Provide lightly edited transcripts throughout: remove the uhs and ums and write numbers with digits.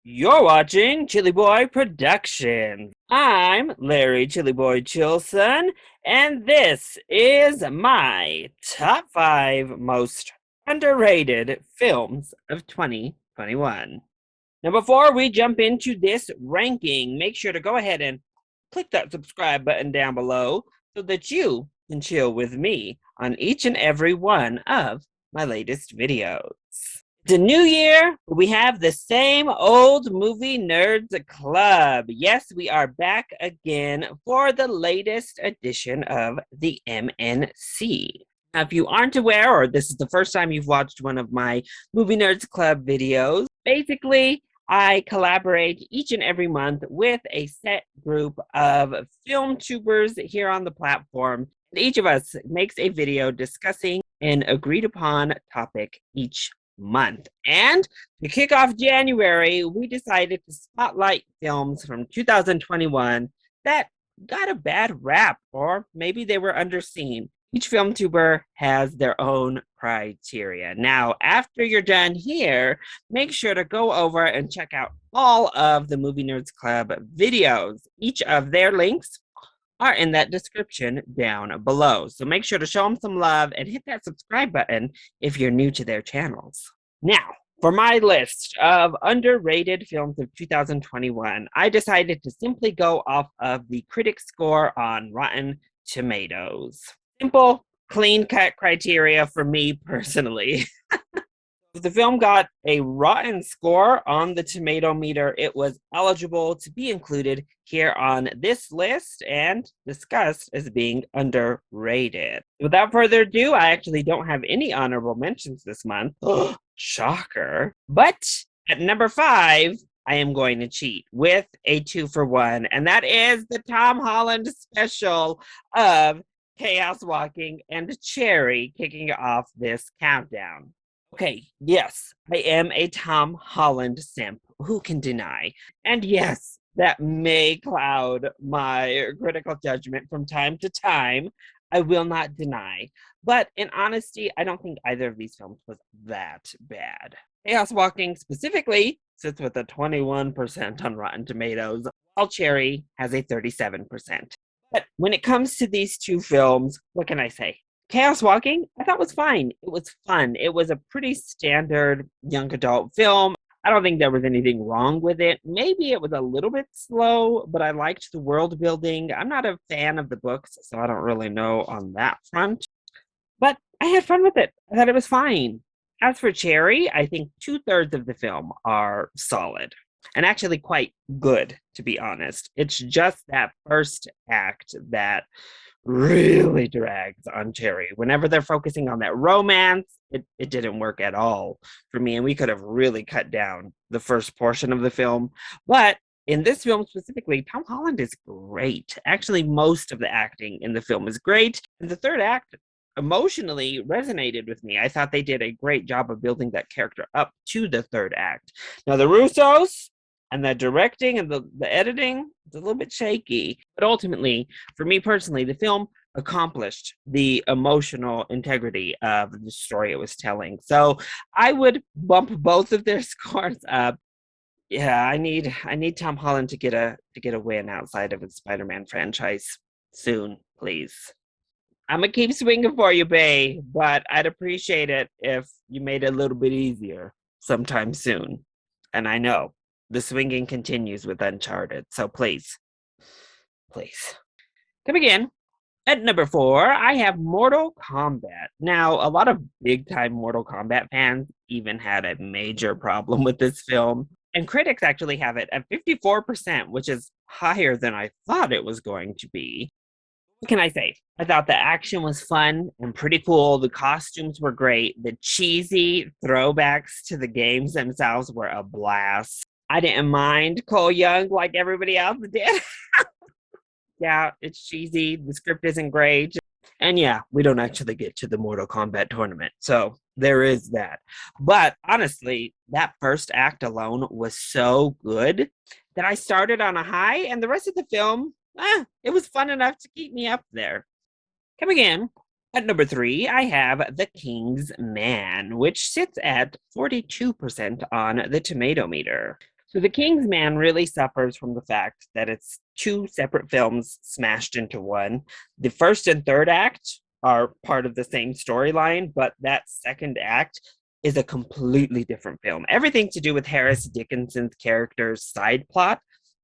You're watching ChillyBoy Productions. I'm Larry ChillyBoy Chilson, and this is my top 5 most underrated films of 2021. Now, before we jump into this ranking, make sure to go ahead and click that subscribe button down below so that you can chill with me on each and every one of my latest videos. It's a new year, but we have the same old movie nerds club. Yes, we are back again for the latest edition of the MNC. Now, if you aren't aware, or this is the first time you've watched one of my Movie Nerds Club videos, basically, I collaborate each and every month with a set group of film tubers here on the platform. Each of us makes a video discussing an agreed upon topic each month. And to kick off January, we decided to spotlight films from 2021 that got a bad rap, or maybe they were underseen. Each film tuber has their own criteria. Now, after you're done here, make sure to go over and check out all of the Movie Nerds Club videos. Each of their links are in that description down below. So make sure to show them some love and hit that subscribe button if you're new to their channels. Now, for my list of underrated films of 2021, I decided to simply go off of the critic score on Rotten Tomatoes. Simple, clean-cut criteria for me personally. If the film got a rotten score on the tomato meter, it was eligible to be included here on this list and discussed as being underrated. Without further ado, I actually don't have any honorable mentions this month. Shocker. But at number 5, I am going to cheat with a 2-for-1, and that is the Tom Holland special of Chaos Walking and Cherry kicking off this countdown. Okay, yes, I am a Tom Holland simp. Who can deny? And yes, that may cloud my critical judgment from time to time. I will not deny. But in honesty, I don't think either of these films was that bad. Chaos Walking specifically sits with a 21% on Rotten Tomatoes, while Cherry has a 37%. But when it comes to these two films, what can I say? Chaos Walking, I thought was fine. It was fun. It was a pretty standard young adult film. I don't think there was anything wrong with it. Maybe it was a little bit slow, but I liked the world building. I'm not a fan of the books, so I don't really know on that front. But I had fun with it. I thought it was fine. As for Cherry, I think 2/3 of the film are solid and actually quite good, to be honest. It's just that first act that really drags on Cherry. Whenever they're focusing on that romance, it didn't work at all for me. And we could have really cut down the first portion of the film. But in this film specifically, Tom Holland is great. Actually, most of the acting in the film is great. And the third act emotionally resonated with me. I thought they did a great job of building that character up to the third act. Now, the Russos and the directing and the editing, it's a little bit shaky. But ultimately, for me personally, the film accomplished the emotional integrity of the story it was telling. So I would bump both of their scores up. Yeah, I need Tom Holland to get a win outside of his Spider-Man franchise soon, please. I'm gonna keep swinging for you, Bay, but I'd appreciate it if you made it a little bit easier sometime soon. And I know the swinging continues with Uncharted, so please, please. Come again. At number 4, I have Mortal Kombat. Now, a lot of big-time Mortal Kombat fans even had a major problem with this film, and critics actually have it at 54%, which is higher than I thought it was going to be. What can I say? I thought the action was fun and pretty cool. The costumes were great. The cheesy throwbacks to the games themselves were a blast. I didn't mind Cole Young like everybody else did. Yeah, it's cheesy. The script isn't great. And yeah, we don't actually get to the Mortal Kombat tournament. So there is that. But honestly, that first act alone was so good that I started on a high, and the rest of the film, it was fun enough to keep me up there. Coming in at number 3, I have The King's Man, which sits at 42% on the tomato meter. So The Kingsman really suffers from the fact that it's two separate films smashed into one. The first and third act are part of the same storyline, but that second act is a completely different film. Everything to do with Harris Dickinson's character's side plot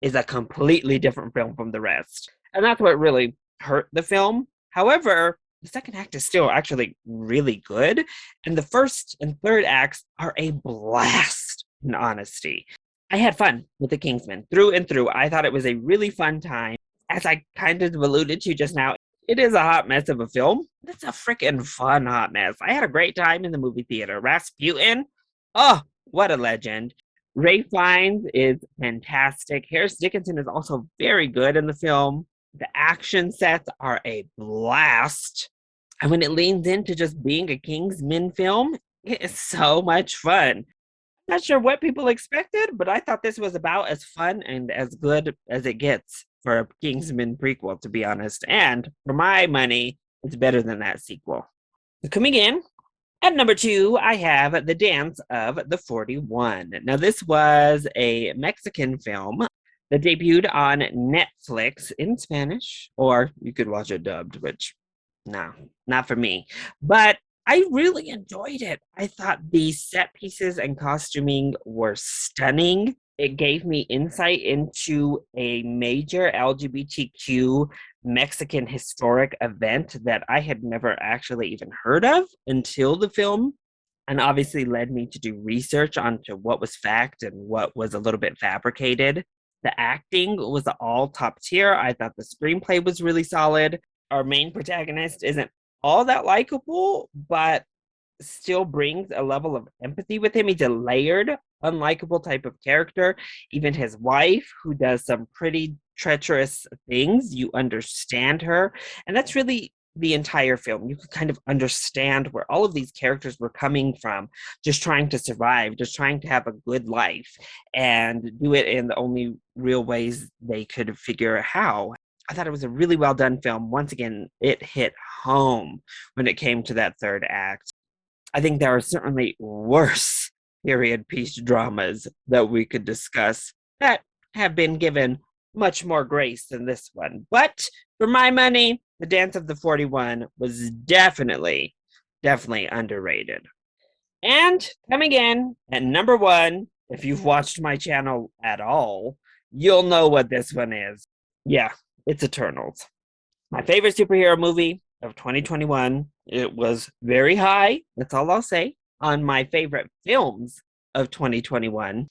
is a completely different film from the rest. And that's what really hurt the film. However, the second act is still actually really good. And the first and third acts are a blast, in honesty. I had fun with The Kingsman through and through. I thought it was a really fun time. As I kind of alluded to just now, it is a hot mess of a film. It's a freaking fun hot mess. I had a great time in the movie theater. Rasputin, oh, what a legend. Ray Fiennes is fantastic. Harris Dickinson is also very good in the film. The action sets are a blast. And when it leans into just being a Kingsman film, it is so much fun. Not sure what people expected, but I thought this was about as fun and as good as it gets for a Kingsman prequel, to be honest. And for my money, it's better than that sequel. Coming in at number 2, I have The Dance of the 41. Now, this was a Mexican film that debuted on Netflix in Spanish, or you could watch it dubbed, which, no, not for me. But I really enjoyed it. I thought the set pieces and costuming were stunning. It gave me insight into a major LGBTQ Mexican historic event that I had never actually even heard of until the film, and obviously led me to do research onto what was fact and what was a little bit fabricated. The acting was all top tier. I thought the screenplay was really solid. Our main protagonist isn't all that likable, but still brings a level of empathy with him. He's a layered, unlikable type of character. Even his wife, who does some pretty treacherous things, you understand her. And that's really the entire film. You can kind of understand where all of these characters were coming from, just trying to survive, just trying to have a good life, and do it in the only real ways they could figure how. I thought it was a really well done film. Once again, it hit home when it came to that third act. I think there are certainly worse period piece dramas that we could discuss that have been given much more grace than this one. But for my money, The Dance of the 41 was definitely underrated. And coming in at number 1, if you've watched my channel at all, you'll know what this one is. Yeah, it's Eternals. My favorite superhero movie of 2021. It was very high, that's all I'll say, on my favorite films of 2021.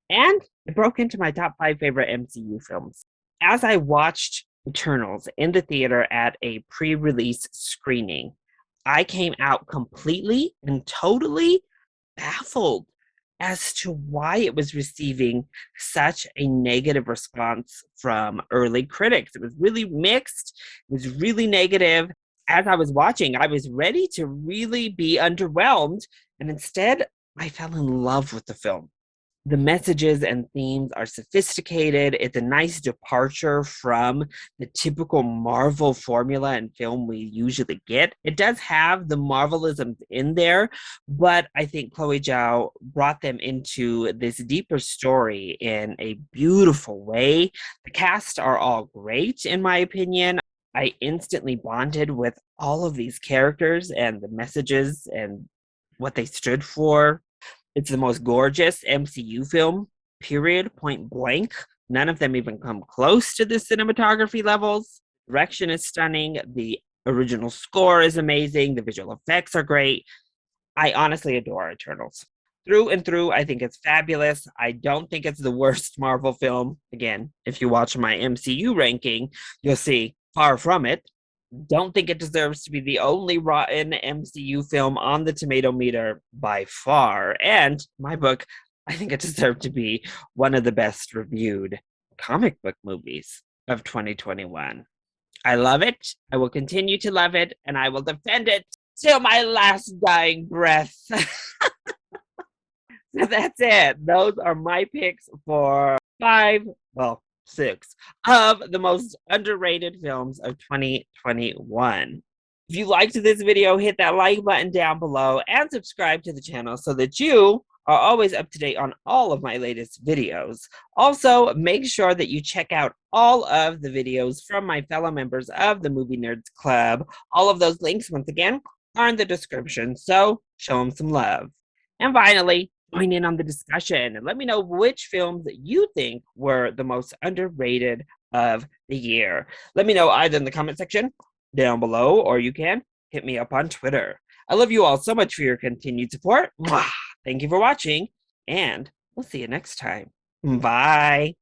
And it broke into my top 5 favorite MCU films. As I watched Eternals in the theater at a pre-release screening, I came out completely and totally baffled as to why it was receiving such a negative response from early critics. It was really mixed, it was really negative. As I was watching, I was ready to really be underwhelmed, and instead, I fell in love with the film. The messages and themes are sophisticated. It's a nice departure from the typical Marvel formula and film we usually get. It does have the Marvelisms in there, but I think Chloe Zhao brought them into this deeper story in a beautiful way. The cast are all great, in my opinion. I instantly bonded with all of these characters and the messages and what they stood for. It's the most gorgeous MCU film, period, point blank. None of them even come close to the cinematography levels. Direction is stunning. The original score is amazing. The visual effects are great. I honestly adore Eternals. Through and through, I think it's fabulous. I don't think it's the worst Marvel film. Again, if you watch my MCU ranking, you'll see far from it. Don't think it deserves to be the only rotten MCU film on the tomato meter by far. And my book, I think it deserved to be one of the best reviewed comic book movies of 2021. I love it. I will continue to love it, and I will defend it till my last dying breath. So that's it. Those are my picks for 6 of the most underrated films of 2021. If you liked this video, hit that like button down below and subscribe to the channel so that you are always up to date on all of my latest videos. Also, make sure that you check out all of the videos from my fellow members of the Movie Nerds Club. All of those links, once again, are in the description, so show them some love. And finally, join in on the discussion and let me know which films that you think were the most underrated of the year. Let me know either in the comment section down below, or you can hit me up on Twitter. I love you all so much for your continued support. Thank you for watching, and we'll see you next time. Bye.